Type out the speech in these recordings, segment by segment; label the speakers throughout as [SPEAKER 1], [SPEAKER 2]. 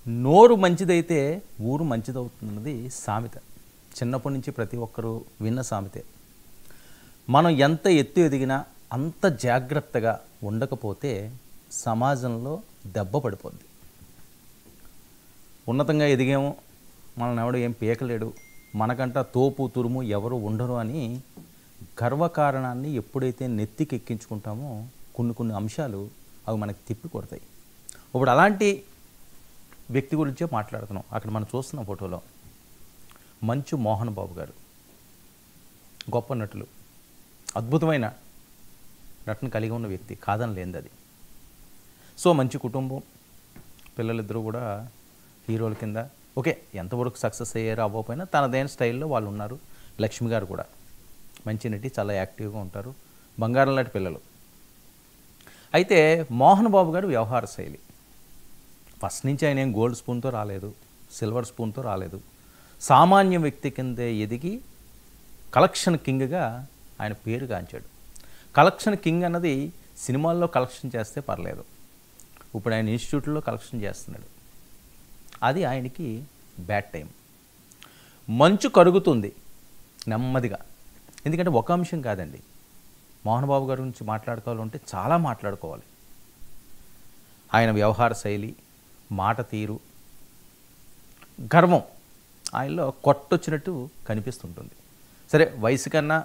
[SPEAKER 1] నోరు మంచిదైతే ఊరు మంచిదవుతుందన్నది సామెత. చిన్నప్పటి నుంచి ప్రతి ఒక్కరూ విన్న సామెతే. మనం ఎంత ఎత్తు ఎదిగినా అంత జాగ్రత్తగా ఉండకపోతే సమాజంలో దెబ్బ పడిపోద్ది. ఉన్నతంగా ఎదిగాము, మనల్ని ఎవడు ఏం పీకలేడు, మనకంట తోపు తురుము ఎవరు ఉండరు అని గర్వకారణాన్ని ఎప్పుడైతే నెత్తికి ఎక్కించుకుంటామో కొన్ని అంశాలు అవి మనకి తిప్పి కొడతాయి. ఇప్పుడు అలాంటి వ్యక్తి గురించే మాట్లాడుతున్నాం. అక్కడ మనం చూస్తున్న ఫోటోలో మంచు మోహన్ బాబు గారు గొప్ప నటులు, అద్భుతమైన నటన కలిగి ఉన్న వ్యక్తి, కాదని లేనిది అది. సో మంచి కుటుంబం, పిల్లలిద్దరూ కూడా హీరోల కింద ఓకే, ఎంతవరకు సక్సెస్ అయ్యారో అవ్వకపోయినా తనదైన స్టైల్లో వాళ్ళు ఉన్నారు. లక్ష్మి గారు కూడా మంచి నటి, చాలా యాక్టివ్గా ఉంటారు, బంగారం లాంటి పిల్లలు. అయితే మోహన్ బాబు గారు వ్యవహార శైలి ఫస్ట్ నుంచి ఆయన ఏం గోల్డ్ స్పూన్తో రాలేదు, సిల్వర్ స్పూన్తో రాలేదు. సామాన్య వ్యక్తి కిందే ఎదిగి కలెక్షన్ కింగ్గా ఆయన పేరు గాంచాడు. కలెక్షన్ కింగ్ అన్నది సినిమాల్లో కలెక్షన్ చేస్తే పర్లేదు, ఇప్పుడు ఆయన ఇన్స్టిట్యూట్లో కలెక్షన్ చేస్తున్నాడు. అది ఆయనకి బ్యాడ్ టైం. మంచు కరుగుతుంది నెమ్మదిగా, ఎందుకంటే ఒక అంశం కాదండి. మోహన్ బాబు గారి గురించి మాట్లాడుకోవాలంటే చాలా మాట్లాడుకోవాలి. ఆయన వ్యవహార శైలి, మాట తీరు, గర్వం ఆయనలో కొట్టొచ్చినట్టు కనిపిస్తుంటుంది. సరే, వయసు కన్నా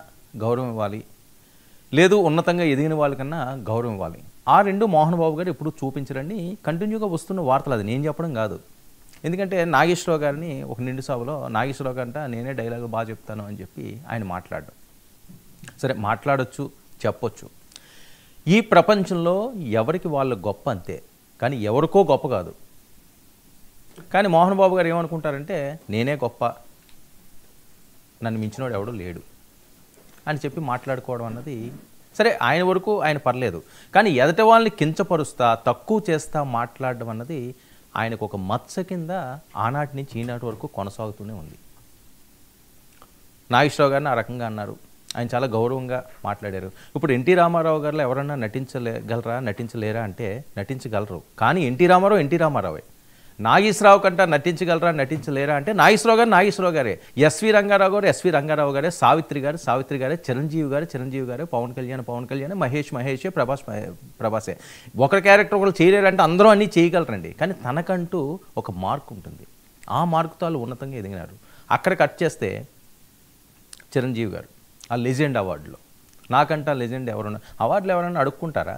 [SPEAKER 1] గౌరవం ఇవ్వాలి, లేదు ఉన్నతంగా ఎదిగిన వాళ్ళకన్నా గౌరవం ఇవ్వాలి. ఆ రెండు మోహన్ బాబు గారు ఎప్పుడు చూపించరని కంటిన్యూగా వస్తున్న వార్తలు. అది నేను చెప్పడం కాదు. ఎందుకంటే నాగేశ్వరరావు గారిని ఒక నిండు సభలో నాగేశ్వరరావు గారంట నేనే డైలాగులు బాగా చెప్తాను అని చెప్పి ఆయన మాట్లాడడం. సరే, మాట్లాడొచ్చు, చెప్పొచ్చు. ఈ ప్రపంచంలో ఎవరికి వాళ్ళు గొప్ప అంతే, కానీ ఎవరికో గొప్ప కాదు. కానీ మోహన్ బాబు గారు ఏమనుకుంటారంటే నేనే గొప్ప, నన్ను మించినోడు ఎవడో లేడు అని చెప్పి మాట్లాడుకోవడం అన్నది సరే, ఆయన వరకు ఆయన పర్లేదు. కానీ ఎదటి వాళ్ళని కించపరుస్తా, తక్కువ చేస్తా మాట్లాడడం అన్నది ఆయనకు ఒక మత్స కింద ఆనాటి నుంచి ఈనాటి వరకు కొనసాగుతూనే ఉంది. నాగేశ్వరరావు గారిని ఆ రకంగా అన్నారు, ఆయన చాలా గౌరవంగా మాట్లాడారు. ఇప్పుడు ఎన్టీ రామారావు గారిలో ఎవరన్నా నటించలేరా అంటే నటించగలరు. కానీ ఎన్టీ రామారావే. నాగేశ్వరరావు కంట నటించలేరా అంటే నాగేశ్వరరావు గారే. ఎస్వి రంగారావు గారే, సావిత్రి గారే, చిరంజీవి గారే, పవన్ కళ్యాణ్, మహేషే, ప్రభాసే. ఒకరి క్యారెక్టర్ ఒకరు చేయలేరంటే అందరూ అన్నీ చేయగలరండి. కానీ తనకంటూ ఒక మార్క్ ఉంటుంది. ఆ మార్కుతో వాళ్ళు ఉన్నతంగా ఎదిగినారు. అక్కడ కట్ చేస్తే చిరంజీవి గారు ఆ లెజెండ్ అవార్డులో, నాకంట లెజెండ్ ఎవరన్నా అవార్డులు ఎవరన్నా అడుక్కుంటారా?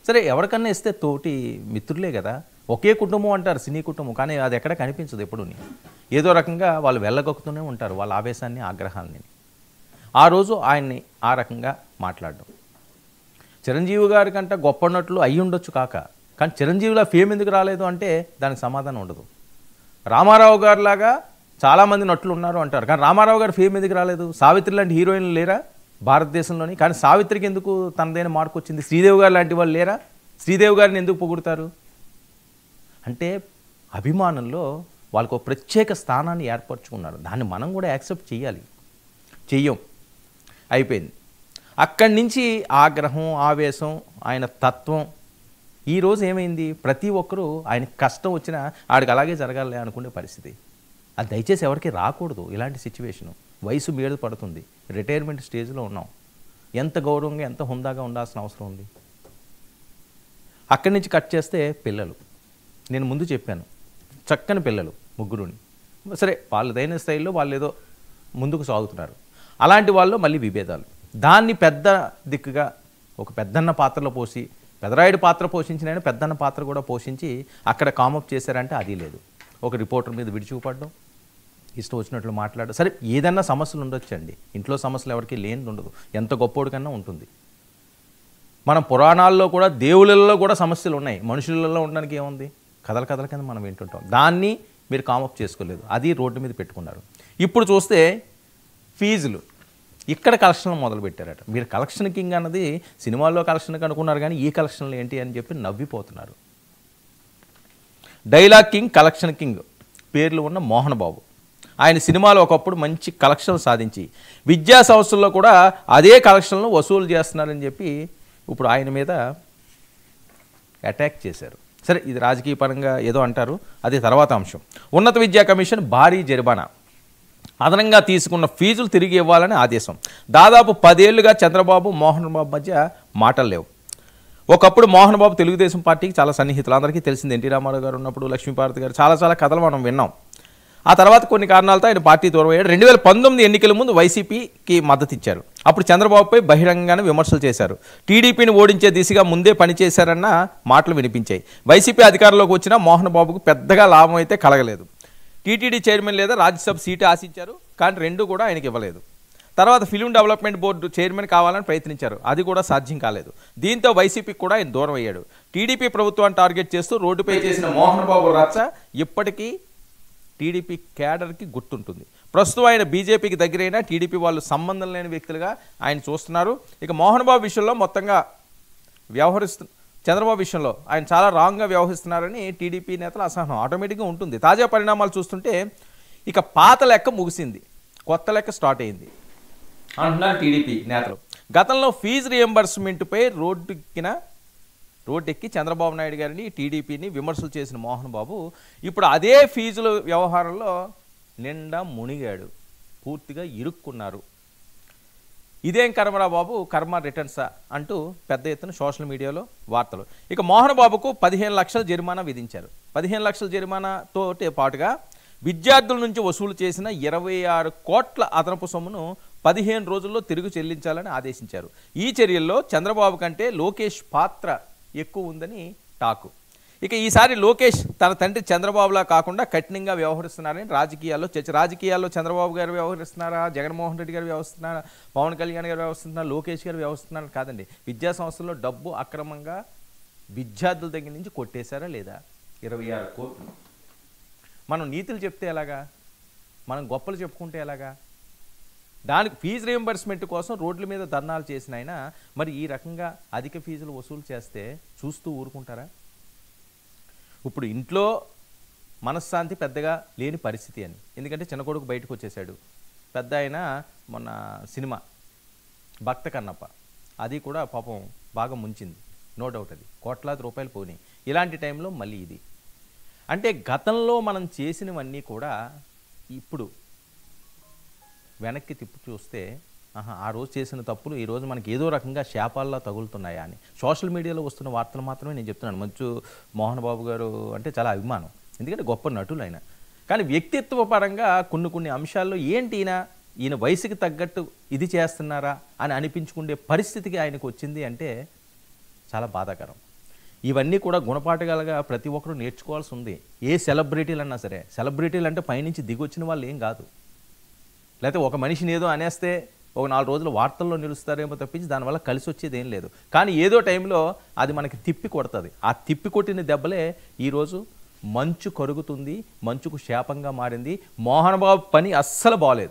[SPEAKER 1] సరే, ఎవరికన్నా ఇస్తే తోటి మిత్రులే కదా, ఒకే కుటుంబం అంటారు సినీ కుటుంబం, కానీ అది ఎక్కడ కనిపించదు ఎప్పుడూని. ఏదో రకంగా వాళ్ళు వెళ్ళగొక్కుతూనే ఉంటారు వాళ్ళ ఆవేశాన్ని, ఆగ్రహాన్ని. ఆ రోజు ఆయన్ని ఆ రకంగా మాట్లాడడం, చిరంజీవి గారి కంటే గొప్ప నటులు అయ్యి ఉండొచ్చు కానీ చిరంజీవిలా ఫేమ్ ఎందుకు రాలేదు అంటే దానికి సమాధానం ఉండదు. రామారావు గారిలాగా చాలామంది నటులు ఉన్నారు అంటారు, కానీ రామారావు గారు ఫేమ్ ఎందుకు రాలేదు? సావిత్రి లాంటి హీరోయిన్లు లేరా భారతదేశంలోని? కానీ సావిత్రికి ఎందుకు తనదైన మార్కు వచ్చింది? శ్రీదేవి గారు లాంటి వాళ్ళు లేరా? శ్రీదేవి గారిని ఎందుకు పొగుడుతారు అంటే అభిమానంలో వాళ్ళకు ఒక ప్రత్యేక స్థానాన్ని ఏర్పరచుకున్నారు. దాన్ని మనం కూడా యాక్సెప్ట్ చెయ్యం. అయిపోయింది. అక్కడి నుంచి ఆగ్రహం, ఆవేశం, ఆయన తత్వం. ఈరోజు ఏమైంది? ప్రతి ఒక్కరూ ఆయన కష్టం వచ్చినా ఆడికి అలాగే జరగాలి అనుకునే పరిస్థితి. అది దయచేసి ఎవరికి రాకూడదు ఇలాంటి సిచ్యువేషను. వయసు మీద పడుతుంది, రిటైర్మెంట్ స్టేజ్లో ఉన్నాం. ఎంత గౌరవంగా, ఎంత హుందాగా ఉండాల్సిన అవసరం ఉంది. అక్కడి నుంచి కట్ చేస్తే పిల్లలు. నేను ముందు చెప్పాను, చక్కని పిల్లలు ముగ్గురుని. సరే, వాళ్ళదైన స్టైల్లో వాళ్ళు ఏదో ముందుకు సాగుతున్నారు. అలాంటి వాళ్ళు మళ్ళీ విభేదాలు. దాన్ని పెద్ద దిక్కుగా ఒక పెద్దన్న పాత్రలో పోసి, పెదరాయుడు పాత్ర పోషించిన ఆయన పెద్దన్న పాత్ర కూడా పోషించి అక్కడ కామప్ చేశారంటే అది లేదు. ఒక రిపోర్టర్ మీద విడిచిపడడం, ఇష్టం వచ్చినట్లు మాట్లాడడం. సరే, ఏదన్నా సమస్యలు ఉండొచ్చండి, ఇంట్లో సమస్యలు ఎవరికి లేనిది ఉండదు, ఎంత గొప్పోడికన్నా ఉంటుంది. మనం పురాణాల్లో కూడా దేవుళ్ళల్లో కూడా సమస్యలు ఉన్నాయి, మనుషులలో ఉండడానికి ఏముంది? కథల కింద మనం వింటుంటాం. దాన్ని మీరు కామప్ చేసుకోలేదు, అది రోడ్డు మీద పెట్టుకున్నారు. ఇప్పుడు చూస్తే ఫీజులు ఇక్కడ కలెక్షన్లు మొదలుపెట్టారట. మీరు కలెక్షన్ కింగ్ అన్నది సినిమాల్లో కలెక్షన్ అనుకున్నారు, కానీ ఈ కలెక్షన్లు ఏంటి అని చెప్పి నవ్విపోతున్నారు. డైలాగ్ కింగ్, కలెక్షన్ కింగ్ పేర్లు ఉన్న మోహన్ బాబు, ఆయన సినిమాలో ఒకప్పుడు మంచి కలెక్షన్లు సాధించి విద్యా సంస్థల్లో కూడా అదే కలెక్షన్లను వసూలు చేస్తున్నారని చెప్పి ఇప్పుడు ఆయన మీద అటాక్ చేశారు. సరే, ఇది రాజకీయ పరంగా ఏదో అంటారు, అది తర్వాత అంశం. ఉన్నత విద్యా కమిషన్ భారీ జరిమానా, అదనంగా తీసుకున్న ఫీజులు తిరిగి ఇవ్వాలని ఆదేశం. దాదాపు 10 ఏళ్లుగా చంద్రబాబు మోహన్ బాబు మధ్య మాటలు లేవు. ఒకప్పుడు మోహన్ బాబు తెలుగుదేశం పార్టీకి చాలా సన్నిహితులు, అందరికీ తెలిసింది. ఎన్టీ రామారావు గారు ఉన్నప్పుడు, లక్ష్మీపార్వతి గారు, చాలా కథలు మనం విన్నాం. ఆ తర్వాత కొన్ని కారణాలతో ఆయన పార్టీ దూరం అయ్యాడు. 2019 ఎన్నికల ముందు వైసీపీకి మద్దతు ఇచ్చారు. అప్పుడు చంద్రబాబుపై బహిరంగంగానే విమర్శలు చేశారు. టీడీపీని ఓడించే దిశగా ముందే పనిచేశారన్న మాటలు వినిపించాయి. వైసీపీ అధికారంలోకి వచ్చినా మోహన్ బాబుకు పెద్దగా లాభం అయితే కలగలేదు. టీటీడీ చైర్మన్ లేదా రాజ్యసభ సీటు ఆశించారు, కానీ రెండూ కూడా ఆయనకి ఇవ్వలేదు. తర్వాత ఫిలిం డెవలప్మెంట్ బోర్డు చైర్మన్ కావాలని ప్రయత్నించారు, అది కూడా సాధ్యం కాలేదు. దీంతో వైసీపీకి కూడా ఆయన దూరం అయ్యాడు. టీడీపీ ప్రభుత్వాన్ని టార్గెట్ చేస్తూ రోడ్డుపై చేసిన మోహన్ బాబు రచ్చ ఇప్పటికీ టీడీపీ క్యాడర్కి గుర్తుంటుంది. ప్రస్తుతం ఆయన బీజేపీకి దగ్గరైనా టీడీపీ వాళ్ళు సంబంధం లేని వ్యక్తులుగా ఆయన చూస్తున్నారు. ఇక మోహన్ బాబు విషయంలో మొత్తంగా చంద్రబాబు విషయంలో ఆయన చాలా రాంగ్గా వ్యవహరిస్తున్నారని టీడీపీ నేతల అసహనం ఆటోమేటిక్గా ఉంటుంది. తాజా పరిణామాలు చూస్తుంటే ఇక పాత లెక్క ముగిసింది, కొత్త లెక్క స్టార్ట్ అయింది అంటున్నారు టీడీపీ నేతలు. గతంలో ఫీజు రియంబర్స్మెంట్పై రోడ్డెక్కి చంద్రబాబు నాయుడు గారిని, టీడీపీని విమర్శలు చేసిన మోహన్ బాబు ఇప్పుడు అదే ఫీజుల వ్యవహారంలో నిండా మునిగాడు, పూర్తిగా ఇరుక్కున్నారు. ఇదేం కర్మరా బాబు, కర్మ రిటర్న్సా అంటూ పెద్ద ఎత్తున సోషల్ మీడియాలో వార్తలు. ఇక మోహన్ బాబుకు 15 లక్షల జరిమానా విధించారు. 15 లక్షల జరిమానాతో పాటుగా విద్యార్థుల నుంచి వసూలు చేసిన 26 కోట్ల అదనపు సొమ్మును 15 రోజుల్లో తిరిగి చెల్లించాలని ఆదేశించారు. ఈ చర్యల్లో చంద్రబాబు కంటే లోకేష్ పాత్ర ఎక్కువ ఉందని టాకు. ఇక ఈసారి లోకేష్ తన తండ్రి చంద్రబాబులా కాకుండా కఠినంగా వ్యవహరిస్తున్నారని రాజకీయాల్లో చర్చ. రాజకీయాల్లో చంద్రబాబు గారు వ్యవహరిస్తున్నారా, జగన్మోహన్ రెడ్డి గారు వ్యవహరిస్తున్నారా, పవన్ కళ్యాణ్ గారు వ్యవహరిస్తున్నారా, లోకేష్ గారు వ్యవహరిస్తున్నారా కాదండి. విద్యా సంస్థల్లో డబ్బు అక్రమంగా విద్యార్థుల దగ్గర నుంచి కొట్టేశారా లేదా? 26 కోట్లు. మనం నీతులు చెప్తే ఎలాగా, మనం గొప్పలు చెప్పుకుంటే ఎలాగా? దానికి ఫీజు రియంబర్స్మెంట్ కోసం రోడ్ల మీద ధర్నాలు చేసిన ఆయన మరి ఈ రకంగా అధిక ఫీజులు వసూలు చేస్తే చూస్తూ ఊరుకుంటారా? ఇప్పుడు ఇంట్లో మనశ్శాంతి పెద్దగా లేని పరిస్థితి అని, ఎందుకంటే చిన్న కొడుకు బయటకు వచ్చేసాడు. పెద్ద ఆయన మొన్న సినిమా భక్త కన్నప్ప, అది కూడా పాపం బాగా ముంచింది, నో డౌట్. అది కోట్లాది రూపాయలు పోనీ. ఇలాంటి టైంలో మళ్ళీ ఇది అంటే గతంలో మనం చేసినవన్నీ కూడా ఇప్పుడు వెనక్కి తిప్పి చూస్తే ఆ రోజు చేసిన తప్పులు ఈరోజు మనకి ఏదో రకంగా శాపాల్లో తగులుతున్నాయా అని సోషల్ మీడియాలో వస్తున్న వార్తలు మాత్రమే నేను చెప్తున్నాను. మంచు మోహన్ బాబు గారు అంటే చాలా అభిమానం, ఎందుకంటే గొప్ప నటులు ఆయన. కానీ వ్యక్తిత్వ పరంగా కొన్ని అంశాల్లో ఏంటి ఈయన వయసుకి తగ్గట్టు ఇది చేస్తున్నారా అని అనిపించుకునే పరిస్థితికి ఆయనకు వచ్చింది అంటే చాలా బాధాకరం. ఇవన్నీ కూడా గుణపాఠాలుగా ప్రతి ఒక్కరూ నేర్చుకోవాల్సి ఉంది. ఏ సెలబ్రిటీలు అన్నా సరే, సెలబ్రిటీలు అంటే పైనుంచి దిగొచ్చిన వాళ్ళు ఏం కాదు. లేకపోతే ఒక మనిషిని ఏదో అనేస్తే ఒక 4 రోజులు వార్తల్లో నిలుస్తారేమో తప్పించి దానివల్ల కలిసి వచ్చేది ఏం లేదు. కానీ ఏదో టైంలో అది మనకి తిప్పి కొడుతుంది. ఆ తిప్పి కొట్టిన దెబ్బలే ఈరోజు మంచు కరుగుతుంది, మంచుకు శాపంగా మారింది. మోహన్ బాబు పని అస్సలు బాగలేదు.